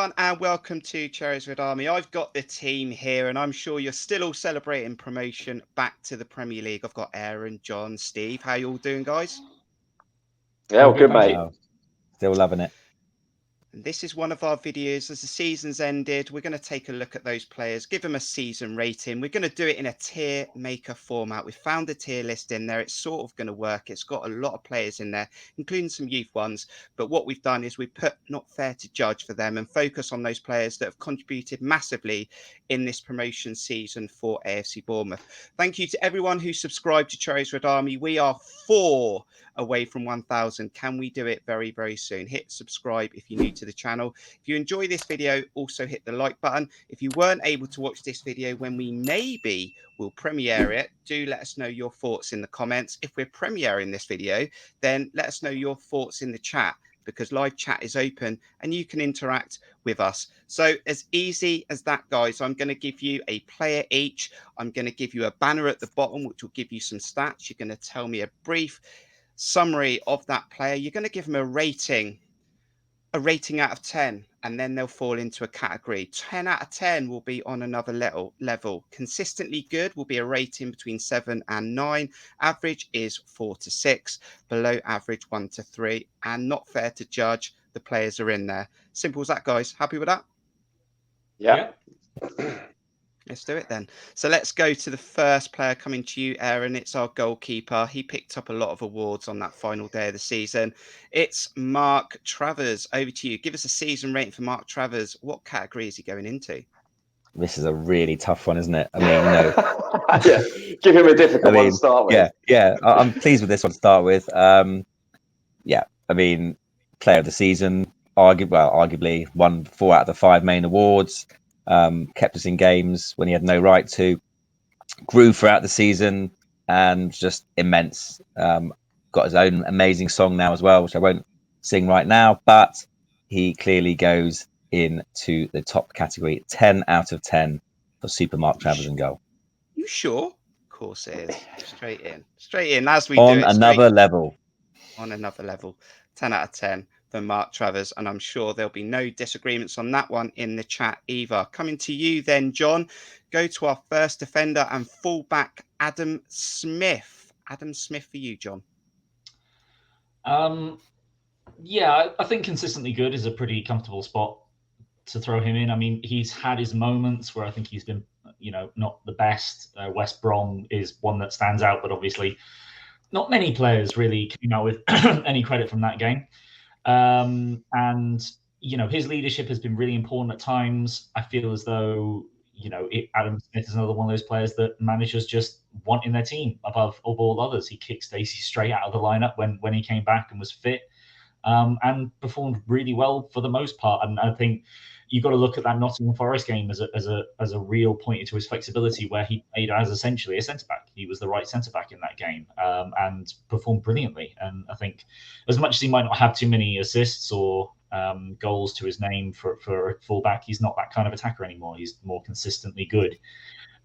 everyone, and welcome to Cherries Red Army. I've got the team here, and I'm sure you're still all celebrating promotion back to the Premier League. I've got Aaron, John, Steve. How you all doing, guys? Yeah, well, good, mate. Still loving it. And this is one of our videos. As the season's ended, we're going to take a look at those players, give them a season rating. We're going to do it in a tier maker format. We've found a tier list in there. It's sort of going to work. It's got a lot of players in there, including some youth ones. But what we've done is we've put not fair to judge for them and focus on those players that have contributed massively in this promotion season for AFC Bournemouth. Thank you to everyone who subscribed to Cherries Red Army. We are 4 away from 1,000. Can we do it very, very soon? Hit subscribe if you're new to the channel. If you enjoy this video, also hit the like button. If you weren't able to watch this video when we maybe will premiere it, do let us know your thoughts in the comments. If we're premiering this video, then let us know your thoughts in the chat, because live chat is open and you can interact with us. So as easy as that, guys, I'm going to give you a player each. I'm going to give you a banner at the bottom, which will give you some stats. You're going to tell me a brief summary of that player. You're going to give them a rating out of 10, and then they'll fall into a category. 10 out of 10 will be on another level. Consistently good will be a rating between 7 and 9. Average is 4 to 6. Below average, 1 to 3. And not fair to judge, the players are in there. Simple as that, guys. Happy with that? Yeah. Let's do it then. So let's go to the first player coming to you, Aaron. It's our goalkeeper. He picked up a lot of awards on that final day of the season. It's Mark Travers. Over to you. Give us a season rating for Mark Travers. What category is he going into? This is a really tough one, isn't it? I mean, yeah, give him a difficult one to start with. Yeah. I'm pleased with this one to start with. Yeah, I mean, player of the season, arguably won 4 out of the 5 main awards. Kept us in games when he had no right to, grew throughout the season, and just immense. Got his own amazing song now as well, which I won't sing right now, but he clearly goes into the top category. 10 out of 10 for Super Mark Travers in goal. You sure? Of course it is. Straight in as we on do it. Another level. On another level. 10 out of 10 for Mark Travers, and I'm sure there'll be no disagreements on that one in the chat either. Coming to you then, John, go to our first defender and fullback, Adam Smith. Adam Smith for you, John. Yeah, I think consistently good is a pretty comfortable spot to throw him in. I mean, he's had his moments where I think he's been, not the best. West Brom is one that stands out, but obviously not many players really came out with any credit from that game. And, his leadership has been really important at times. I feel as though, Adam Smith is another one of those players that managers just want in their team above all others. He kicked Stacey straight out of the lineup when he came back and was fit, and performed really well for the most part. And I think you've got to look at that Nottingham Forest game as a real point into his flexibility, where he played as essentially a centre-back. He was the right centre-back in that game, and performed brilliantly. And I think as much as he might not have too many assists or goals to his name for a full-back, he's not that kind of attacker anymore. He's more consistently good,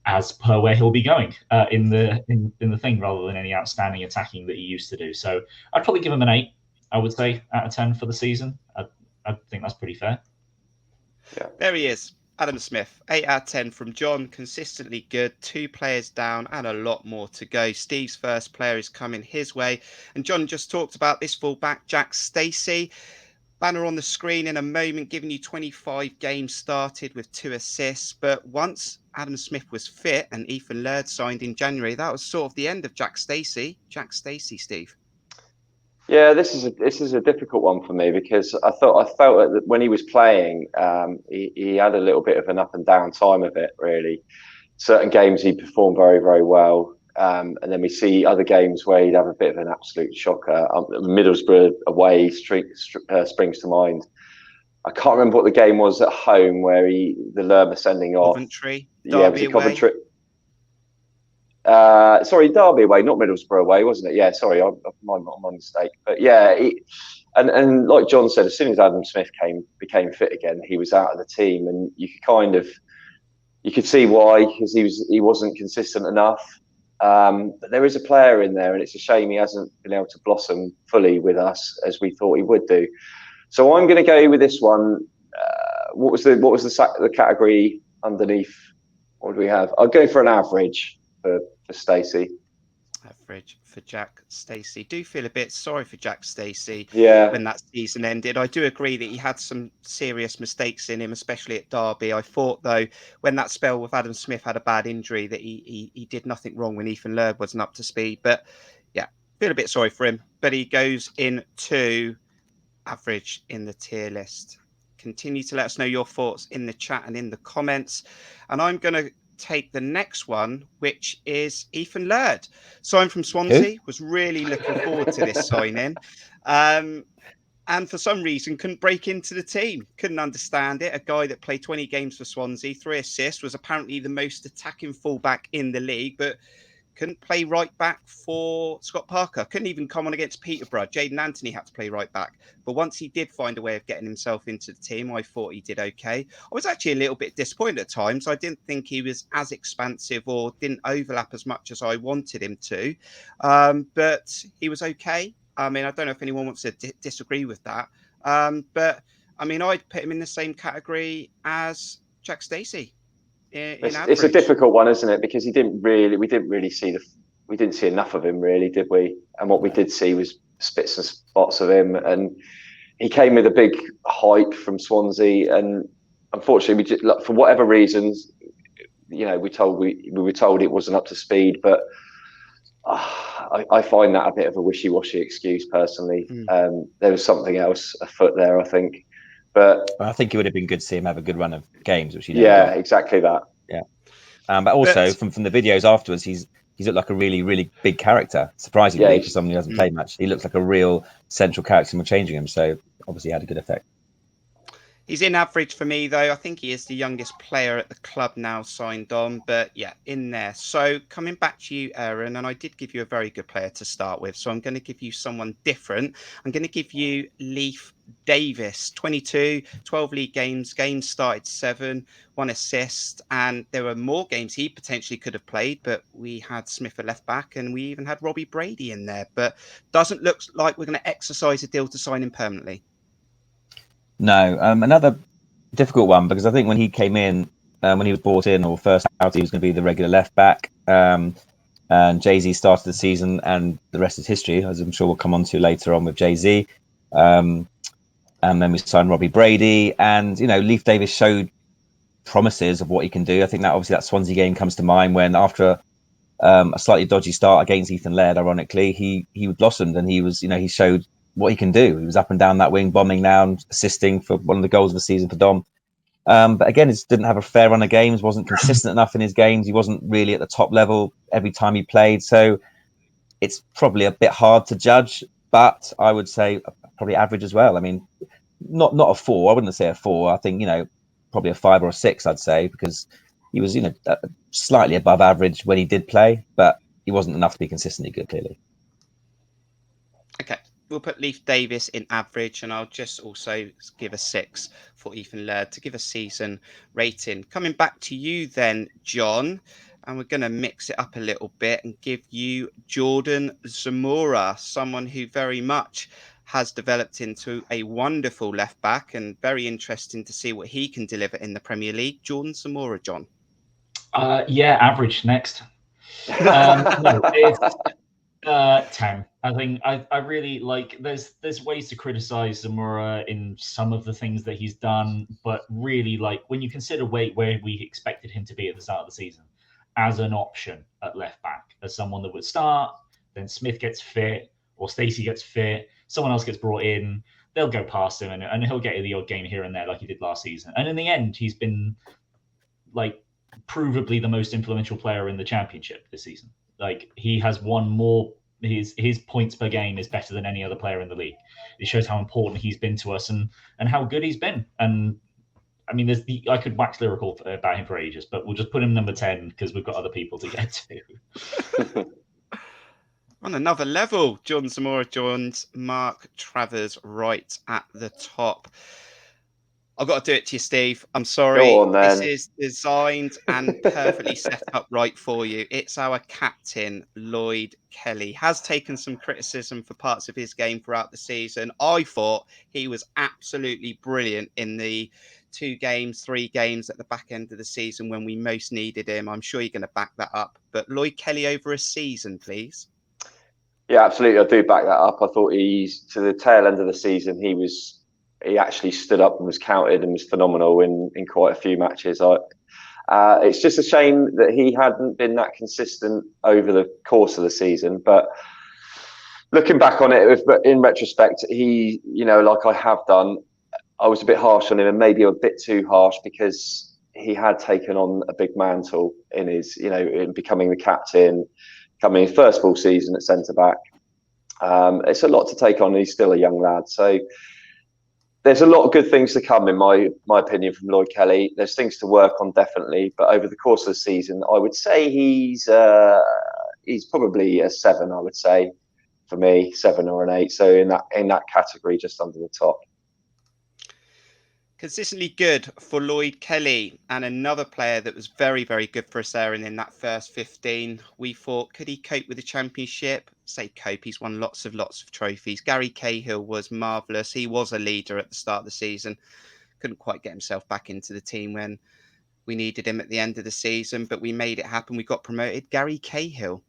as per where he'll be going in the thing, rather than any outstanding attacking that he used to do. So I'd probably give him an 8, I would say, out of 10 for the season. I think that's pretty fair. Yeah. There he is, Adam Smith. 8 out of 10 from John. Consistently good. 2 players down and a lot more to go. Steve's first player is coming his way. And John just talked about this fullback, Jack Stacey. Banner on the screen in a moment, giving you 25 games started with 2 assists. But once Adam Smith was fit and Ethan Laird signed in January, that was sort of the end of Jack Stacey. Jack Stacey, Steve. Yeah, this is a difficult one for me, because I felt that when he was playing, he had a little bit of an up and down time of it, really. Certain games he performed very, very well. And then we see other games where he'd have a bit of an absolute shocker. Middlesbrough away springs to mind. I can't remember what the game was at home where the Lerma sending off. Coventry. Was it Coventry? Derby away, not Middlesbrough away, wasn't it? Yeah, sorry, my mistake. But yeah, and like John said, as soon as Adam Smith became fit again, he was out of the team, and you could see why, because he wasn't consistent enough. But there is a player in there, and it's a shame he hasn't been able to blossom fully with us as we thought he would do. So I'm going to go with this one, what was the category underneath? What do we have? I'll go for an average for Stacey. Average for Jack Stacey. Do feel a bit sorry for Jack Stacey Yeah. when that season ended. I do agree that he had some serious mistakes in him, especially at Derby. I thought, though, when that spell with Adam Smith had a bad injury, that he did nothing wrong when Ethan Laird wasn't up to speed. But yeah, feel a bit sorry for him. But he goes into average in the tier list. Continue to let us know your thoughts in the chat and in the comments. And I'm going to take the next one, which is Ethan Laird. Signed from Swansea. Was really looking forward to this signing. And for some reason, couldn't break into the team. Couldn't understand it. A guy that played 20 games for Swansea, 3 assists, was apparently the most attacking fullback in the league, but couldn't play right back for Scott Parker. Couldn't even come on against Peterborough. Jaden Anthony had to play right back. But once he did find a way of getting himself into the team, I thought he did okay. I was actually a little bit disappointed at times. I didn't think he was as expansive or didn't overlap as much as I wanted him to. But he was okay. I mean, I don't know if anyone wants to disagree with that. But I mean, I'd put him in the same category as Jack Stacey. It's a difficult one, isn't it? Because we didn't really see enough of him, really, did we? And what we did see was spits and spots of him, and he came with a big hype from Swansea, and unfortunately, we just, for whatever reasons, we were told it wasn't up to speed. But I find that a bit of a wishy-washy excuse, personally. There was something else afoot there, I think. But I think it would have been good to see him have a good run of games, which exactly that. Yeah, but also from the videos afterwards, he's looked like a really, really big character. Surprisingly, for someone who hasn't played much, he looks like a real central character. And we're changing him, so obviously had a good effect. He's in average for me, though. I think he is the youngest player at the club now signed on, but yeah, in there. So coming back to you, Aaron, and I did give you a very good player to start with, so I'm going to give you someone different. I'm going to give you Leif Davis, 22, 12 league games started 7, 1 assist, and there were more games he potentially could have played, but we had Smith at left back, and we even had Robbie Brady in there, but doesn't look like we're going to exercise a deal to sign him permanently. No, another difficult one, because I think when he came in, when he was brought in or first out, he was going to be the regular left back. And Jay-Z started the season, and the rest is history, as I'm sure we'll come on to later on with Jay-Z. And then we signed Robbie Brady, and Leif Davis showed promises of what he can do. I think that obviously that Swansea game comes to mind, when after a slightly dodgy start against Ethan Laird, ironically, he blossomed, and he showed what he can do. He was up and down that wing, bombing down, assisting for one of the goals of the season for Dom. But again, he didn't have a fair run of games, wasn't consistent enough in his games. He wasn't really at the top level every time he played. So it's probably a bit hard to judge, but I would say probably average as well. I mean, not a 4. I wouldn't say a 4. I think, probably a 5 or a 6, I'd say, because he was, slightly above average when he did play, but he wasn't enough to be consistently good, clearly. Okay. We'll put Leif Davis in average, and I'll just also give a 6 for Ethan Laird to give a season rating. Coming back to you then, John, and we're going to mix it up a little bit and give you Jordan Zamora, someone who very much has developed into a wonderful left back, and very interesting to see what he can deliver in the Premier League. Jordan Zamora, John. Average next. No, it's 10. I think I really like. There's ways to criticize Zamora in some of the things that he's done, but really, like, when you consider where we expected him to be at the start of the season as an option at left back, as someone that would start, then Smith gets fit or Stacey gets fit, someone else gets brought in, they'll go past him, and he'll get the odd game here and there like he did last season. And in the end, he's been like provably the most influential player in the Championship this season. Like, he has won more. His points per game is better than any other player in the league. It shows how important he's been to us and how good he's been. And I mean, I could wax lyrical about him for ages, but we'll just put him number 10 because we've got other people to get to. On another level, Jordan Zamora joins Mark Travers right at the top. I've got to do it to you, Steve. I'm sorry. Go on, then. This is designed and perfectly set up right for you. It's our captain, Lloyd Kelly. Has taken some criticism for parts of his game throughout the season. I thought he was absolutely brilliant in the 2 games, 3 games at the back end of the season when we most needed him. I'm sure you're going to back that up. But Lloyd Kelly over a season, please. Yeah, absolutely. I do back that up. I thought he's to the tail end of the season. He actually stood up and was counted and was phenomenal in quite a few matches. It's just a shame that he hadn't been that consistent over the course of the season. But looking back on it, in retrospect, he, like I have done, I was a bit harsh on him and maybe a bit too harsh because he had taken on a big mantle in his, in becoming the captain, coming his first full season at centre back. It's a lot to take on. He's still a young lad. So there's a lot of good things to come, in my opinion, from Lloyd Kelly. There's things to work on, definitely. But over the course of the season, I would say he's probably a 7, I would say, for me, 7 or an 8. So in that category, just under the top. Consistently good for Lloyd Kelly, and another player that was very, very good for us there in that first 15. We thought, could he cope with the Championship? Say cope, he's won lots of trophies. Gary Cahill was marvellous. He was a leader at the start of the season. Couldn't quite get himself back into the team when we needed him at the end of the season, but we made it happen. We got promoted. Gary Cahill.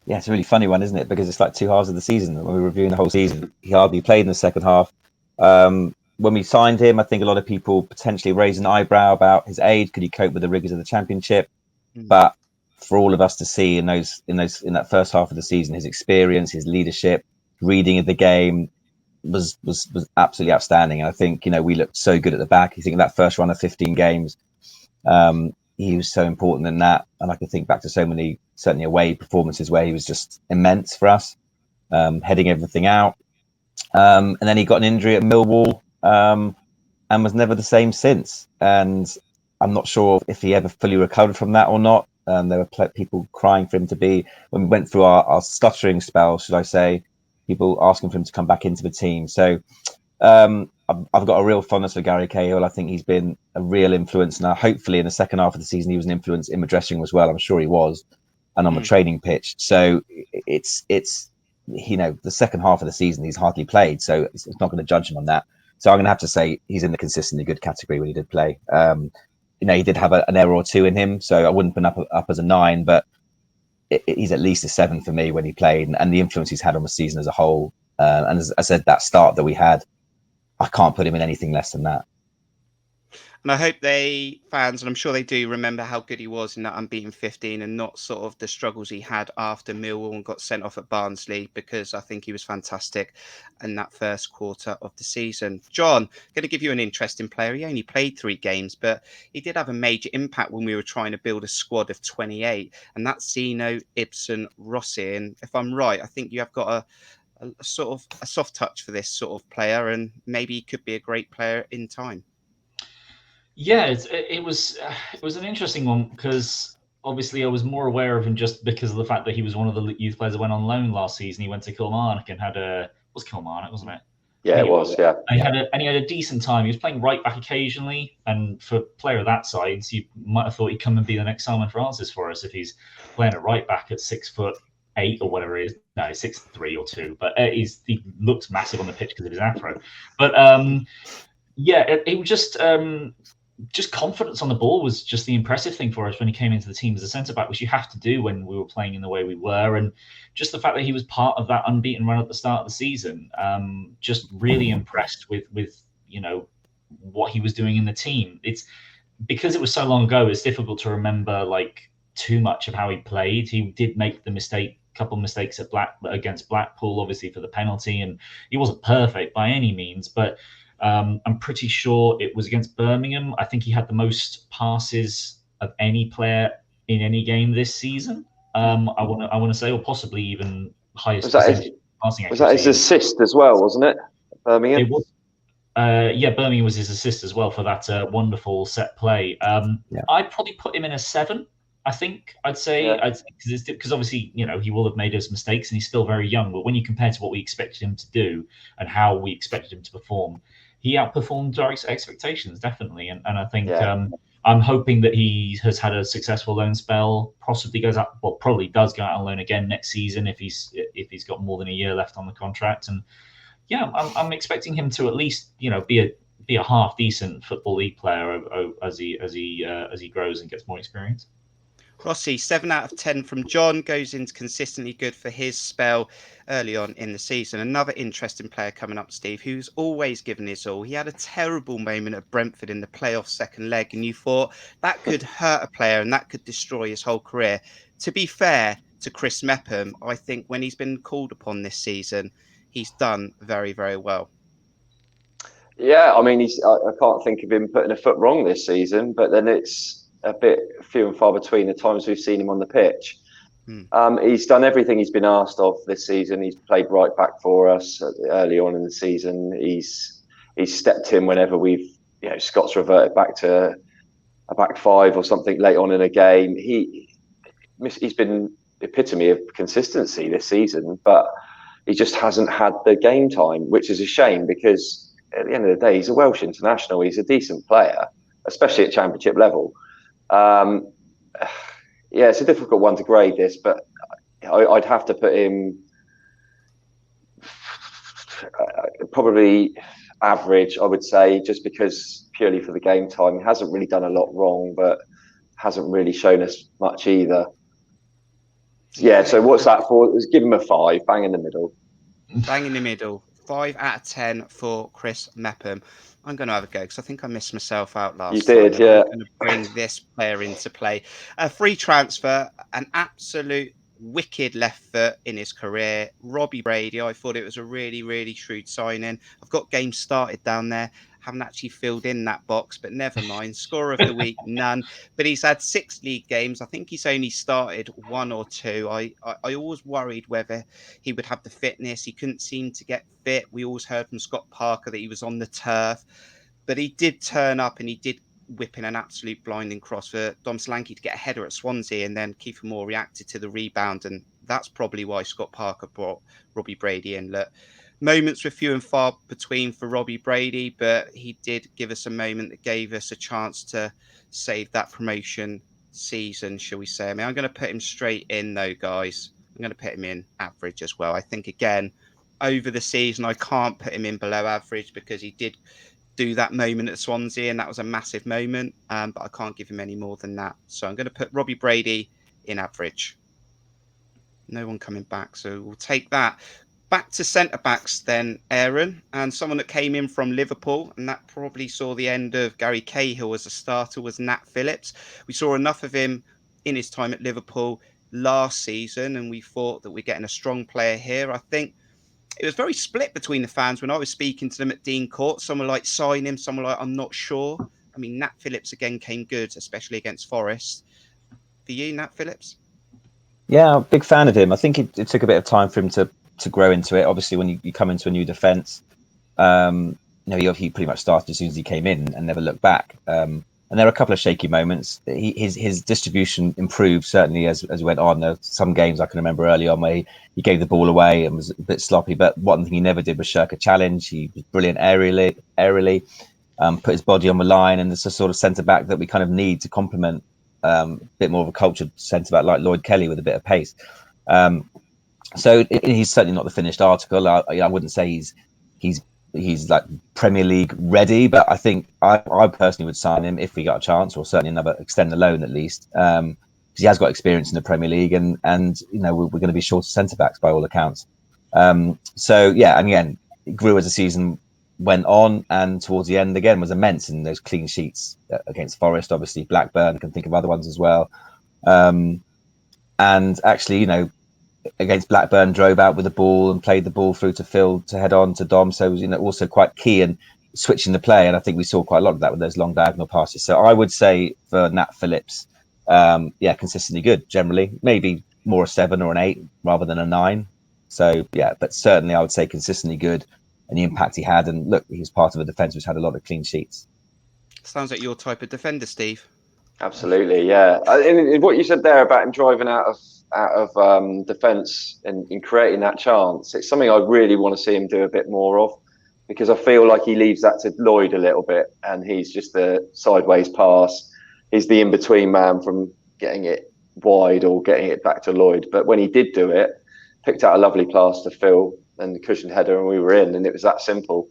Yeah, it's a really funny one, isn't it? Because it's like 2 halves of the season. When we were reviewing the whole season, he hardly played in the second half. When we signed him, I think a lot of people potentially raised an eyebrow about his age. Could he cope with the rigors of the Championship? But for all of us to see in that first half of the season, his experience, his leadership, reading of the game was absolutely outstanding. And I think, we looked so good at the back. I think that first run of 15 games, he was so important in that. And I can think back to so many, certainly away performances where he was just immense for us, heading everything out. And then he got an injury at Millwall, and was never the same since. And I'm not sure if he ever fully recovered from that or not. There were people crying for him to be, when we went through our stuttering spell, should I say, people asking for him to come back into the team. So I've got a real fondness for Gary Cahill. I think he's been a real influence. Now, hopefully in the second half of the season, he was an influence in the dressing room as well. I'm sure he was, and on the training pitch. So it's the second half of the season, he's hardly played. So it's not going to judge him on that. So I'm going to have to say he's in the consistently good category when he did play. He did have an error or two in him, so I wouldn't put him up as a 9, but he's at least a 7 for me when he played, and the influence he's had on the season as a whole. And as I said, that start that we had, I can't put him in anything less than that. And I hope fans, and I'm sure they do, remember how good he was in that unbeaten 15 and not sort of the struggles he had after Millwall and got sent off at Barnsley, because I think he was fantastic in that first quarter of the season. John, going to give you an interesting player. He only played 3 games, but he did have a major impact when we were trying to build a squad of 28, and that's Zeno Ibsen Rossi. And if I'm right, I think you have got a sort of a soft touch for this sort of player, and maybe he could be a great player in time. Yeah, it was an interesting one, because obviously I was more aware of him just because of the fact that he was one of the youth players that went on loan last season. He went to Kilmarnock and was Kilmarnock, wasn't it? Yeah, it was. Yeah, he had a decent time. He was playing right back occasionally, and for a player of that size, you might have thought he'd come and be the next Simon Francis for us if he's playing at right back at 6'8" or whatever it is. No, 6'3" or 2, but he looked massive on the pitch because of his afro. But it was just confidence on the ball was just the impressive thing for us when he came into the team as a centre-back, which you have to do when we were playing in the way we were. And just the fact that he was part of that unbeaten run at the start of the season, just really impressed with what he was doing in the team. It's because it was so long ago, it's difficult to remember too much of how he played. He did make couple mistakes against Blackpool, obviously for the penalty, and he wasn't perfect by any means, but I'm pretty sure it was against Birmingham. I think he had the most passes of any player in any game this season. I want to say, or possibly even highest passing accuracy. Was that his assist as well, wasn't it? Birmingham. It was. Birmingham was his assist as well for that wonderful set play. I'd probably put him in a 7. I think I'd say, because obviously, he will have made his mistakes and he's still very young. But when you compare to what we expected him to do and how we expected him to perform, he outperformed our expectations, definitely. And I think I'm hoping that he has had a successful loan spell, probably does go out on loan again next season if he's got more than a year left on the contract. And I'm expecting him to at least, be be a half decent Football League player as he grows and gets more experience. Rossi, 7 out of 10 from John, goes into consistently good for his spell early on in the season. Another interesting player coming up, Steve, who's always given his all. He had a terrible moment at Brentford in the playoff second leg, and you thought that could hurt a player and that could destroy his whole career. To be fair to Chris Mepham, I think when he's been called upon this season, he's done very, very well. Yeah, I mean, I can't think of him putting a foot wrong this season, but then it's a bit few and far between the times we've seen him on the pitch. He's done everything he's been asked of this season. He's played right back for us early on in the season. He's stepped in whenever Scott's reverted back to a back five or something late on in a game. He's been the epitome of consistency this season, but he just hasn't had the game time, which is a shame because at the end of the day, he's a Welsh international. He's a decent player, especially at championship level. Yeah, it's a difficult one to grade this, but I'd have to put him probably average, I would say, just because purely for the game time. He hasn't really done a lot wrong, but hasn't really shown us much either. Yeah, so what's that for? Let's give him a 5, bang in the middle. Bang in the middle. 5 out of 10 for Chris Mepham. I'm going to have a go because I think I missed myself out last You did, time. yeah. I'm going to bring this player into play. A free transfer, an absolute wicked left foot in his career. Robbie Brady, I thought it was a really, really shrewd signing. I've got games started down there. Haven't actually filled in that box, but never mind. Scorer of the week, none. But he's had 6 league games. I think he's only started 1 or 2. I always worried whether he would have the fitness. He couldn't seem to get fit. We always heard from Scott Parker that he was on the turf. But he did turn up and he did whip in an absolute blinding cross for Dom Solanke to get a header at Swansea, and then Kiefer Moore reacted to the rebound. And that's probably why Scott Parker brought Robbie Brady in. Look, moments were few and far between for Robbie Brady, but he did give us a moment that gave us a chance to save that promotion season, shall we say. I mean, I'm going to put him straight in, though, guys. I'm going to put him in average as well. I think, again, over the season, I can't put him in below average because he did do that moment at Swansea, and that was a massive moment, but I can't give him any more than that. So I'm going to put Robbie Brady in average. No one coming back, so we'll take that. Back to centre-backs then, Aaron, and someone that came in from Liverpool, and that probably saw the end of Gary Cahill as a starter, was Nat Phillips. We saw enough of him in his time at Liverpool last season, and we thought that we're getting a strong player here. I think it was very split between the fans when I was speaking to them at Dean Court. Some were like, sign him, some were like, I'm not sure. I mean, Nat Phillips again came good, especially against Forest. For you, Nat Phillips? Yeah, big fan of him. I think it took a bit of time for him to grow into it. Obviously, when you come into a new defence, he pretty much started as soon as he came in and never looked back. And there were a couple of shaky moments. His distribution improved, certainly, as we went on. There were some games I can remember early on where he gave the ball away and was a bit sloppy. But one thing he never did was shirk a challenge. He was brilliant aerially, put his body on the line. And it's a sort of centre-back that we kind of need to complement a bit more of a cultured centre-back like Lloyd Kelly with a bit of pace. So he's certainly not the finished article. I wouldn't say he's like Premier League ready, but I think I personally would sign him if we got a chance, or certainly extend the loan at least, because he has got experience in the Premier League, and we're going to be short of centre backs by all accounts. So yeah, and again, it grew as the season went on, and towards the end again was immense in those clean sheets against Forest, obviously Blackburn. I can think of other ones as well, and actually against Blackburn, drove out with the ball and played the ball through to Phil to head on to Dom. So it was also quite key in switching the play. And I think we saw quite a lot of that with those long diagonal passes. So I would say for Nat Phillips, consistently good generally. Maybe more a 7 or an 8 rather than a 9. So yeah, but certainly I would say consistently good, and the impact he had. And look, he was part of a defence which had a lot of clean sheets. Sounds like your type of defender, Steve. Absolutely, yeah. And what you said there about him driving out of defence and creating that chance, it's something I really want to see him do a bit more of, because I feel like he leaves that to Lloyd a little bit, and he's just the sideways pass. He's the in-between man from getting it wide or getting it back to Lloyd. But when he did do it, picked out a lovely pass to Phil and the cushioned header, and we were in, and it was that simple.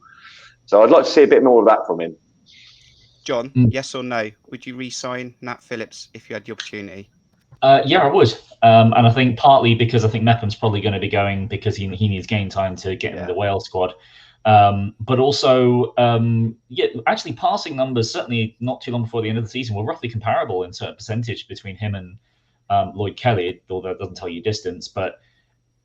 So I'd like to see a bit more of that from him. John, yes or no? Would you re-sign Nat Phillips if you had the opportunity? Yeah, I would. And I think partly because I think Mepham's probably going to be going because he needs game time to get in the Wales squad. But also, actually passing numbers, certainly not too long before the end of the season, were roughly comparable in certain percentage between him and Lloyd Kelly, although it doesn't tell you distance. But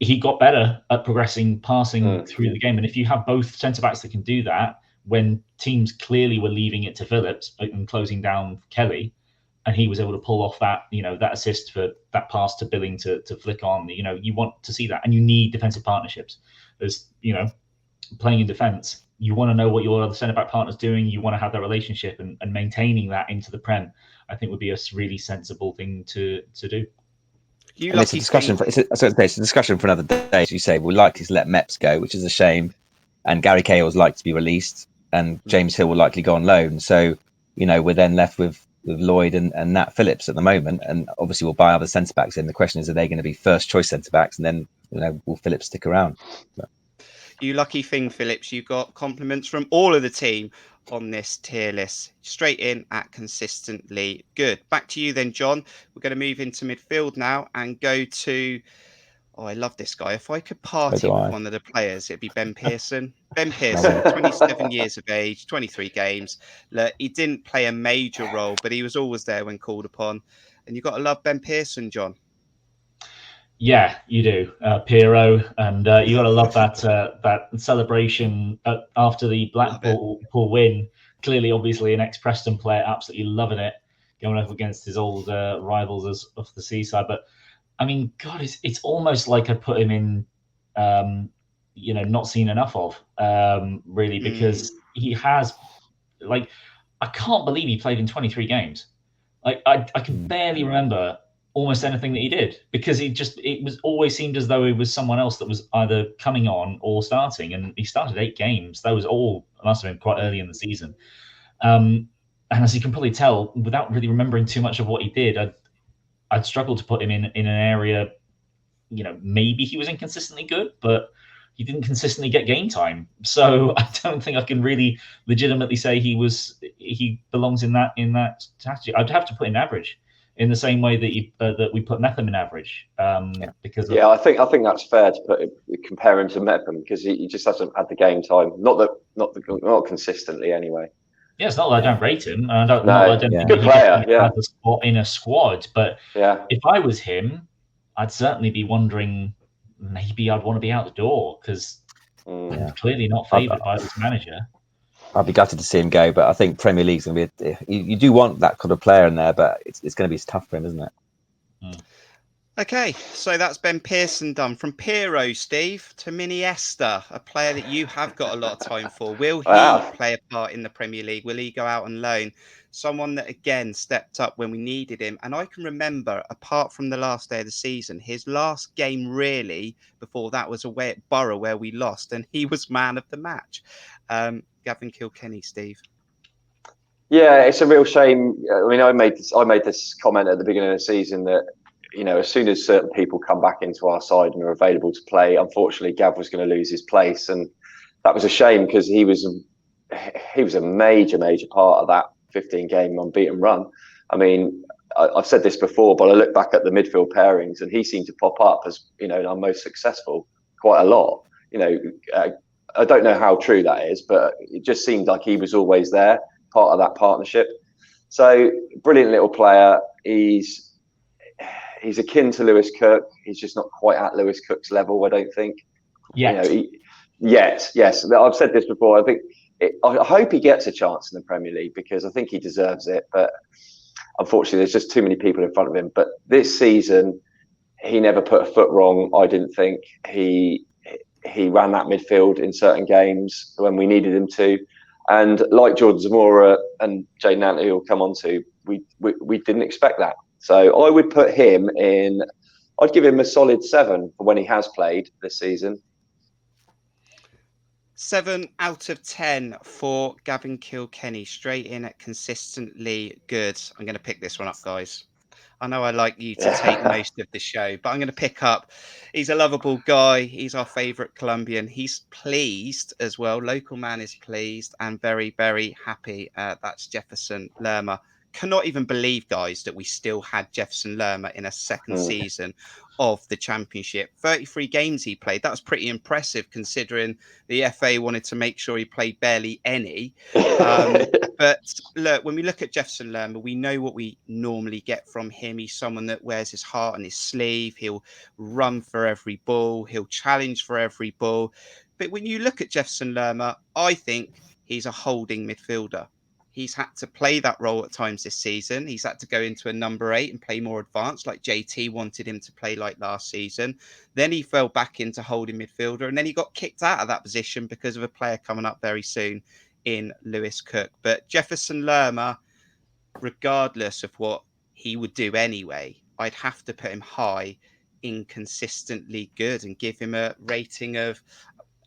he got better at progressing passing through the game. And if you have both centre-backs that can do that, when teams clearly were leaving it to Phillips and closing down Kelly, and he was able to pull off that, that assist for that pass to Billing to flick on, you want to see that. And you need defensive partnerships. There's, playing in defence, you want to know what your other centre-back partner's doing. You want to have that relationship, and maintaining that into the Prem, I think would be a really sensible thing to do. It's a discussion. It's a discussion for another day. As you say, we'd like to let Meps go, which is a shame, and Gary Cahill would like to be released, and James Hill will likely go on loan. So, we're then left with Lloyd and Nat Phillips at the moment, and obviously we'll buy other centre backs in. The question is, are they going to be first choice centre backs, and then will Phillips stick around? But you lucky thing, Phillips. You got compliments from all of the team on this tier list. Straight in at consistently good. Back to you then, John. We're going to move into midfield now and go to. Oh, I love this guy. If I could party with one of the players, it'd be Ben Pearson. Ben Pearson, 27 years of age, 23 games. Look, he didn't play a major role, but he was always there when called upon. And you've got to love Ben Pearson, John. Yeah, you do, Piero, and you got to love that celebration after the Blackpool win. Clearly, obviously, an ex-Preston player, absolutely loving it, going up against his old rivals off the seaside. But I mean, God, it's almost like I put him in, not seen enough of, really, because he has, I can't believe he played in 23 games. I can barely remember almost anything that he did, because it was always seemed as though it was someone else that was either coming on or starting, and he started 8 games. That was all, must have been quite early in the season. And as you can probably tell, without really remembering too much of what he did, I'd struggle to put him in an area, maybe he was inconsistently good, but he didn't consistently get game time. So I don't think I can really legitimately say he belongs in that category. I'd have to put in average, in the same way that we put Metham in average. Because I think that's fair to compare him to Metham, because he just hasn't had the game time. Not consistently anyway. Yeah, it's not that I don't rate him. I don't think good player. Has a spot in a squad, but if I was him, I'd certainly be wondering, maybe I'd want to be out the door, because I'm clearly not favoured by this manager. I'd be gutted to see him go, but I think Premier League's going to be. You do want that kind of player in there, but it's going to be tough for him, isn't it? Okay, so that's Ben Pearson done. From Piero, Steve, to Miniesta, a player that you have got a lot of time for. Will he play a part in the Premier League? Will he go out on loan? Someone that, again, stepped up when we needed him. And I can remember, apart from the last day of the season, his last game really, before that, was away at Borough, where we lost, and he was man of the match. Gavin Kilkenny, Steve. Yeah, it's a real shame. I mean, I made this comment at the beginning of the season that, as soon as certain people come back into our side and are available to play, unfortunately, Gav was going to lose his place, and that was a shame, because he was a major part of that 15-game unbeaten run. I mean, I've said this before, but I look back at the midfield pairings, and he seemed to pop up as our most successful quite a lot. I don't know how true that is, but it just seemed like he was always there, part of that partnership. So, brilliant little player. He's akin to Lewis Cook. He's just not quite at Lewis Cook's level, I don't think. Yet. Yes. I've said this before. I hope he gets a chance in the Premier League, because I think he deserves it. But unfortunately, there's just too many people in front of him. But this season, he never put a foot wrong, I didn't think. He ran that midfield in certain games when we needed him to. And like Jordan Zamora and Jaden Anthony will come on to, we didn't expect that. So I would put him in, I'd give him a solid 7 for when he has played this season. 7 out of 10 for Gavin Kilkenny, straight in at consistently good. I'm going to pick this one up, guys. I know I like you to take most of the show, but I'm going to pick up. He's a lovable guy. He's our favourite Colombian. He's pleased as well. Local man is pleased and very, very happy. That's Jefferson Lerma. Cannot even believe, guys, that we still had Jefferson Lerma in a second season of the Championship. 33 games he played. That was pretty impressive considering the FA wanted to make sure he played barely any. But look, when we look at Jefferson Lerma, we know what we normally get from him. He's someone that wears his heart on his sleeve. He'll run for every ball. He'll challenge for every ball. But when you look at Jefferson Lerma, I think he's a holding midfielder. He's had to play that role at times this season. He's had to go into a number 8 and play more advanced, like JT wanted him to play like last season. Then he fell back into holding midfielder, and then he got kicked out of that position because of a player coming up very soon in Lewis Cook. But Jefferson Lerma, regardless of what he would do anyway, I'd have to put him high in consistently good and give him a rating of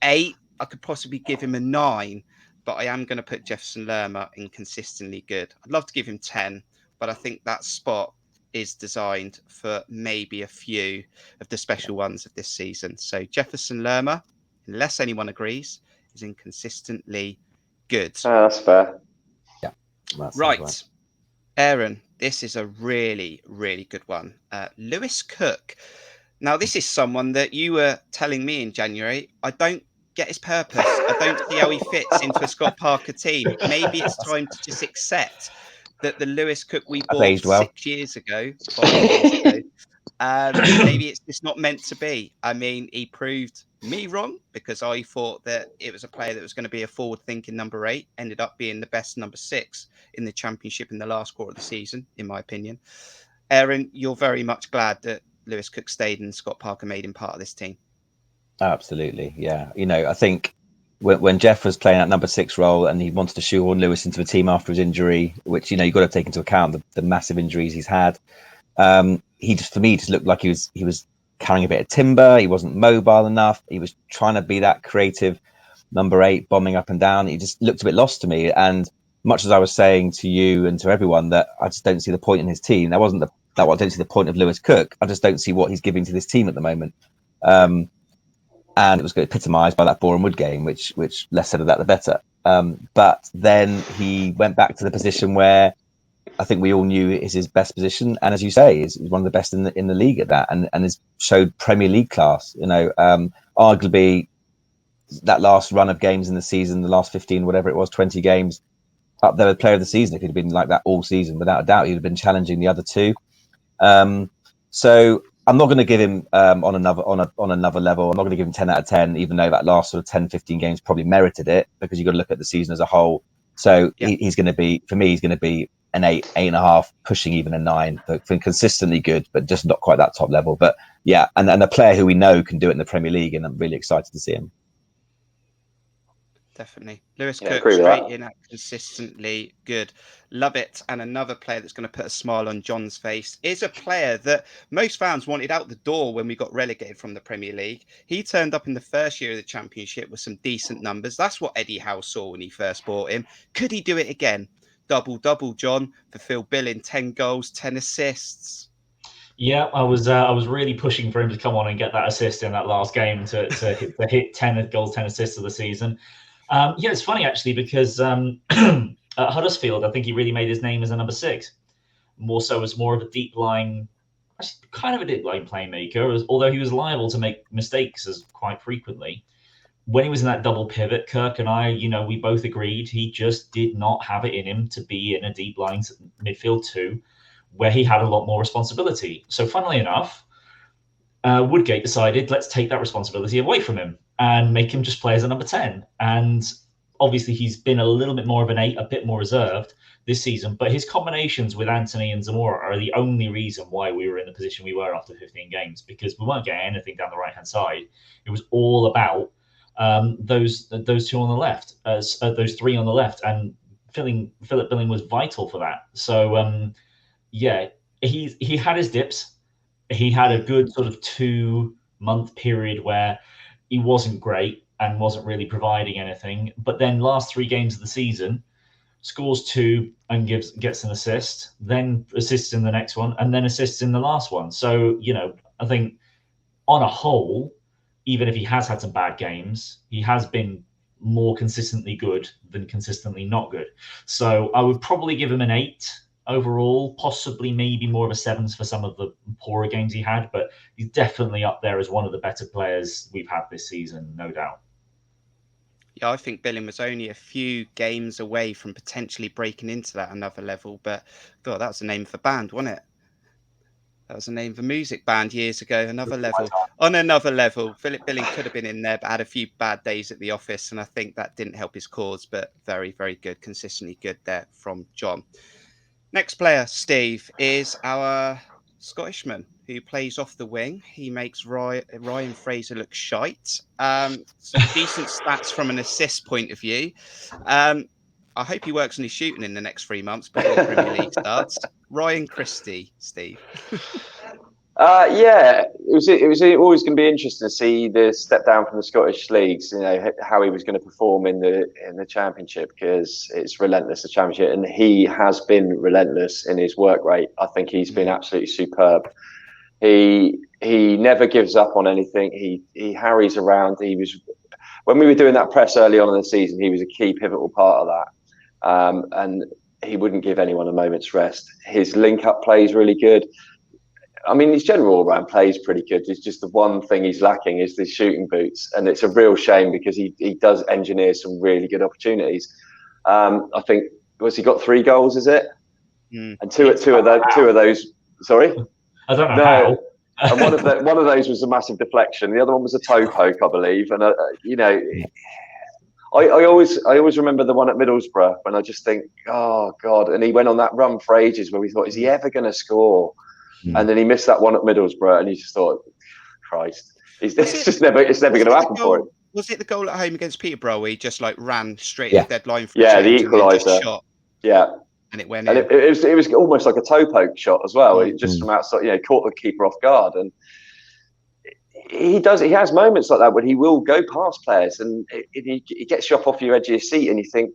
8. I could possibly give him a 9. But I am going to put Jefferson Lerma in consistently good. I'd love to give him 10, but I think that spot is designed for maybe a few of the special ones of this season. So Jefferson Lerma, unless anyone agrees, is inconsistently good. That's fair. Yeah. Right. Aaron, this is a really, really good one. Lewis Cook. Now, this is someone that you were telling me in January, I don't get his purpose. I don't see how he fits into a Scott Parker team. Maybe it's time to just accept that the Lewis Cook we bought 6 years ago, 5 years ago, maybe it's just not meant to be. I mean, he proved me wrong because I thought that it was a player that was going to be a forward-thinking number 8, ended up being the best number 6 in the Championship in the last quarter of the season, in my opinion. Aaron, you're very much glad that Lewis Cook stayed and Scott Parker made him part of this team. Absolutely, yeah. I think when Jeff was playing that number 6 role and he wanted to shoehorn Lewis into the team after his injury, which you've got to take into account the massive injuries he's had. He just, for me, just looked like he was carrying a bit of timber. He wasn't mobile enough. He was trying to be that creative number 8, bombing up and down. He just looked a bit lost to me. And much as I was saying to you and to everyone that I just don't see the point in his team, I don't see the point of Lewis Cook. I just don't see what he's giving to this team at the moment. And it was epitomised by that Bournemouth game, which less said of that, the better. But then he went back to the position where I think we all knew is his best position. And as you say, is one of the best in the league at that and has showed Premier League class. Arguably that last run of games in the season, the last 15, whatever it was, 20 games, up there with player of the season. If he'd been like that all season, without a doubt, he'd have been challenging the other two. So I'm not going to give him on another level. I'm not going to give him 10 out of 10, even though that last sort of 10, 15 games probably merited it because you've got to look at the season as a whole. So he's going to be, for me, he's going to be an 8, 8.5, pushing even a 9. But consistently good, but just not quite that top level. But yeah, and a player who we know can do it in the Premier League, and I'm really excited to see him. Definitely. Lewis Cook, straight in at consistently good. Love it. And another player that's going to put a smile on John's face is a player that most fans wanted out the door when we got relegated from the Premier League. He turned up in the first year of the Championship with some decent numbers. That's what Eddie Howe saw when he first bought him. Could he do it again? Double, John, for Phil Billing, 10 goals, 10 assists. Yeah, I was really pushing for him to come on and get that assist in that last game to hit 10 goals, 10 assists of the season. It's funny actually because at Huddersfield, I think he really made his name as a number 6, more so as more of a deep line, kind of a deep line playmaker. Although he was liable to make mistakes as quite frequently. When he was in that double pivot, Kirk and I, we both agreed he just did not have it in him to be in a deep line midfield 2, where he had a lot more responsibility. So, funnily enough, Woodgate decided, let's take that responsibility away from him and make him just play as a number 10. And obviously he's been a little bit more of an 8, a bit more reserved this season, but his combinations with Anthony and Zamora are the only reason why we were in the position we were after 15 games, because we weren't getting anything down the right-hand side. It was all about those 2 on the left, those 3 on the left, and Philip Billing was vital for that. So, he had his dips. He had a good sort of 2-month period where he wasn't great and wasn't really providing anything. But then last 3 games of the season, scores 2 and gets an assist, then assists in the next one, and then assists in the last one. So, I think on a whole, even if he has had some bad games, he has been more consistently good than consistently not good. So I would probably give him an 8 overall, possibly maybe more of a 7 for some of the poorer games he had, but he's definitely up there as one of the better players we've had this season, no doubt. Yeah, I think Billing was only a few games away from potentially breaking into that another level, but God, that was the name of the band, wasn't it? That was the name of a music band years ago. Another level. On another level, Philip Billing could have been in there, but had a few bad days at the office, and I think that didn't help his cause. But very, very good, consistently good there from Jon. Next player, Steve, is our Scottishman who plays off the wing. He makes Ryan Fraser look shite. Some decent stats from an assist point of view. I hope he works on his shooting in the next 3 months before the Premier League starts. Ryan Christie, Steve. Yeah, it was always going to be interesting to see the step down from the Scottish leagues. How he was going to perform in the Championship, because it's relentless, the Championship, and he has been relentless in his work rate. I think he's been absolutely superb. He never gives up on anything. He harries around. When we were doing that press early on in the season, he was a key pivotal part of that. And he wouldn't give anyone a moment's rest. His link-up play is really good. I mean, his general all-round play is pretty good. It's just the one thing he's lacking is the shooting boots, and it's a real shame because he does engineer some really good opportunities. I think he got 3 goals? Is it? And two of those. Sorry, I don't know how. And one of those was a massive deflection. The other one was a toe poke, I believe. And I always remember the one at Middlesbrough when I just think, oh God! And he went on that run for ages where we thought, is he ever going to score? And then he missed that one at Middlesbrough, and you just thought, Christ, it's never going to happen for him. Was it the goal at home against Peterborough where he just ran straight at the deadline for the equaliser? Shot? Yeah. And it went in. And it was almost like a toe poke shot as well. It just from outside, caught the keeper off guard. And he has moments like that when he will go past players and he gets you up off your edge of your seat, and you think,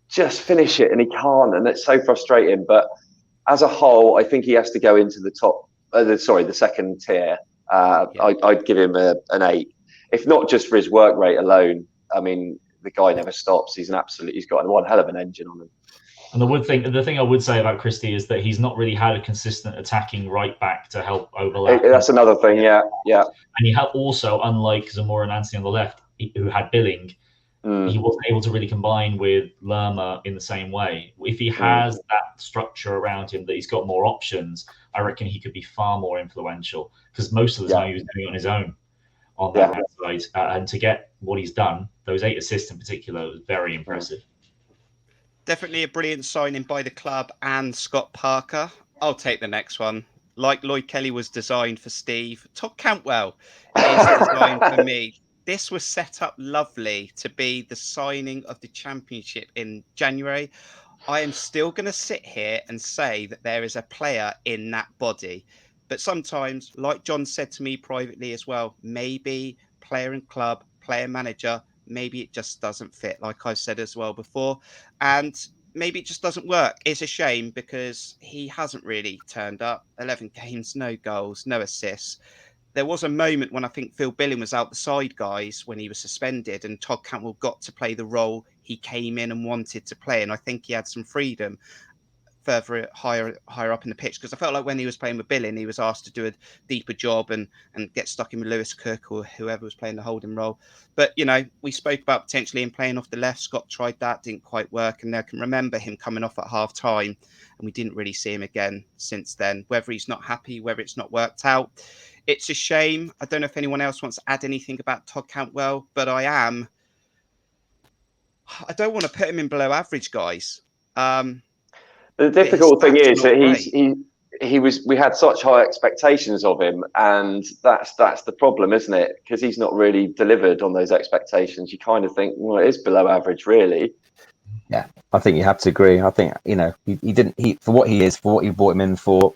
just finish it, and he can't, and it's so frustrating. But as a whole, I think he has to go into the second tier. I'd give him an 8, if not just for his work rate alone. I mean, the guy never stops. He's got one hell of an engine on him. And the thing I would say about Christie is that he's not really had a consistent attacking right back to help overlap. That's another thing, yeah. And he had also, unlike Zamora and Anthony on the left, who had Billing, he wasn't able to really combine with Lerma in the same way. If he has that structure around him, that he's got more options, I reckon he could be far more influential, because most of the time he was doing it on his own on that right side. And to get what he's done, those 8 assists in particular, was very impressive. Definitely a brilliant signing by the club and Scott Parker. I'll take the next one. Like Lloyd Kelly was designed for Steve, Todd Cantwell is designed for me. This was set up lovely to be the signing of the Championship in January. I am still going to sit here and say that there is a player in that body. But sometimes, like Jon said to me privately as well, maybe player and club, player manager, maybe it just doesn't fit, like I said as well before. And maybe it just doesn't work. It's a shame because he hasn't really turned up. 11 games, no goals, no assists. There was a moment when I think Phil Billing was out the side, guys, when he was suspended, and Todd Cantwell got to play the role he came in and wanted to play. And I think he had some freedom further higher up in the pitch, because I felt like when he was playing with Billing, he was asked to do a deeper job and get stuck in with Lewis Cook or whoever was playing the holding role. But, we spoke about potentially him playing off the left. Scott tried that, didn't quite work. And I can remember him coming off at half time, and we didn't really see him again since then, whether he's not happy, whether it's not worked out. It's a shame. I don't know if anyone else wants to add anything about Todd Cantwell, but I don't want to put him in below average, guys. The difficult thing is that we had such high expectations of him, and that's the problem, isn't it? Because he's not really delivered on those expectations. You kind of think, well, it is below average, really. Yeah, I think you have to agree. I think he for what he is, for what you brought him in for,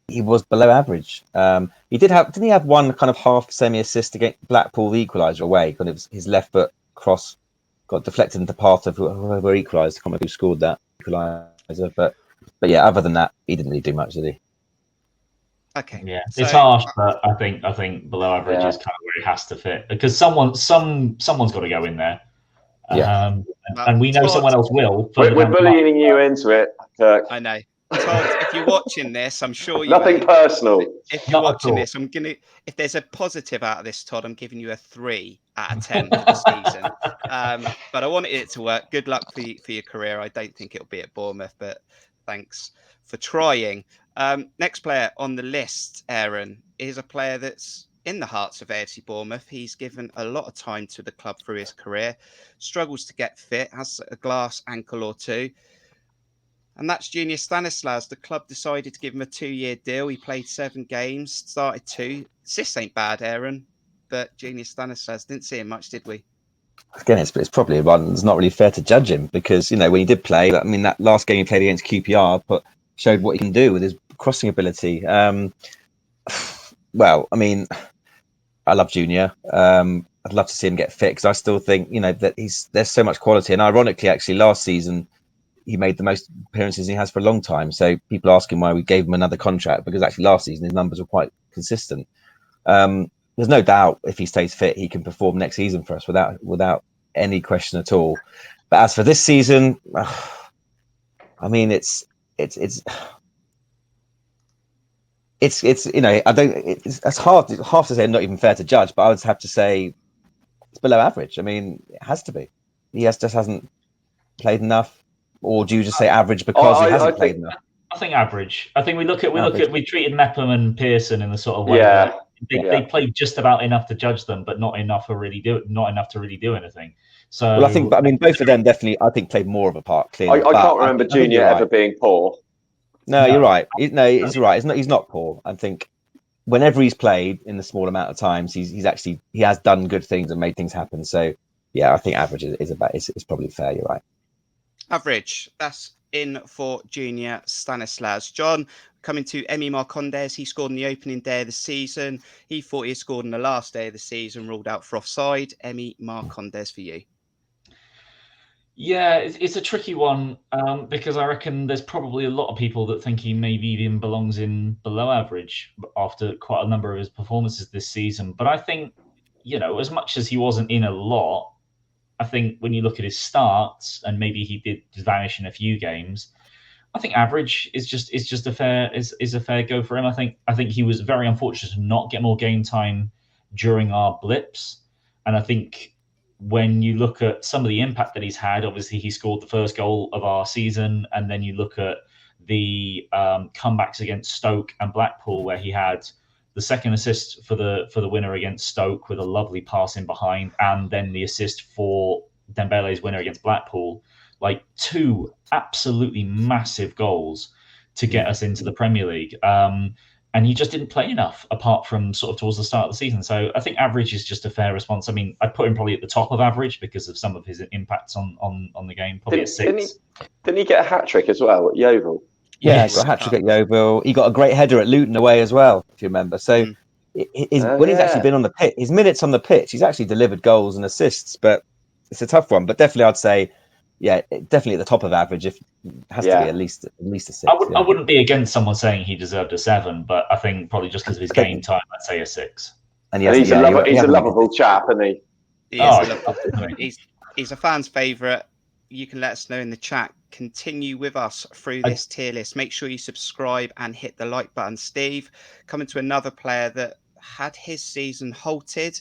he was below average. Didn't he have one kind of half semi assist against Blackpool, the equaliser away, when it was his left foot cross got deflected into the path of whoever equalised. I can't remember who scored that. equaliser. But yeah, other than that, he didn't really do much, did he? Okay. Yeah, So, it's harsh, but I think below average is kind of where it has to fit, because someone's got to go in there. Yeah. And we know Todd, someone else will. We're bullying you into it, Kirk. I know. Todd, if you're watching this, I'm sure you Nothing personal. If you're Not at watching all. this, if there's a positive out of this, Todd, I'm giving you a 3 out of 10 for the season. But I wanted it to work. Good luck for your career. I don't think it'll be at Bournemouth, but thanks for trying. Next player on the list, Aaron, is a player that's in the hearts of AFC Bournemouth. He's given a lot of time to the club through his career, struggles to get fit, has a glass ankle or two. And that's Junior Stanislas. The club decided to give him a 2-year deal. He played 7 games, started 2. Assists ain't bad, Aaron, but Junior Stanislas, didn't see him much, did we? Again, it's probably one that's not really fair to judge him, because, when he did play, I mean, that last game he played against QPR showed what he can do with his crossing ability. Well, I mean, I love Junior. I'd love to see him get fit, because I still think, that there's so much quality. And ironically, actually, last season, he made the most appearances he has for a long time. So people ask him why we gave him another contract, because actually last season his numbers were quite consistent. There's no doubt if he stays fit, he can perform next season for us without any question at all. But as for this season, I mean, it's hard to say, not even fair to judge, but I would have to say it's below average. I mean, it has to be. He just hasn't played enough. Or do you just say average because he hasn't played enough? I think average. I think we treated Mepham and Pearson in the sort of way that they played just about enough to judge them, but not enough to really do anything. So, well, I mean, both of them definitely, I think, played more of a part. Clearly, I can't remember Junior ever being poor. No, you're right. He's right. He's not poor. I think whenever he's played in the small amount of times, he has done good things and made things happen. So yeah, I think average is probably fair. You're right. Average. That's in for Junior Stanislas. John, coming to Emi Marcondes. He scored on the opening day of the season. He thought he had scored on the last day of the season, ruled out for offside. Emi Marcondes for you. Yeah, it's a tricky one, because I reckon there's probably a lot of people that think he maybe even belongs in below average after quite a number of his performances this season. But I think, as much as he wasn't in a lot, I think when you look at his starts, and maybe he did vanish in a few games, I think average is just a fair go for him. I think he was very unfortunate to not get more game time during our blips, and I think when you look at some of the impact that he's had, obviously he scored the first goal of our season, and then you look at the comebacks against Stoke and Blackpool, where he had the second assist for the winner against Stoke with a lovely pass in behind, and then the assist for Dembele's winner against Blackpool. Like 2 absolutely massive goals to get us into the Premier League. And he just didn't play enough apart from sort of towards the start of the season. So I think average is just a fair response. I mean, I'd put him probably at the top of average because of some of his impacts on the game, probably at 6. Didn't he get a hat-trick as well at Yeovil? Yeah, he got a hat-trick at Yeovil. He got a great header at Luton away as well, if you remember. So he's actually been on the pitch, his minutes on the pitch, he's actually delivered goals and assists, but it's a tough one. But definitely I'd say, definitely at the top of average. If it has to be at least a 6. I wouldn't be against someone saying he deserved a 7, but I think probably just because of his game time, I'd say a 6. And he's a lovable chap, isn't he? He's a fan's favourite. You can let us know in the chat. Continue with us through this tier list. Make sure you subscribe and hit the like button. Steve, coming to another player that had his season halted.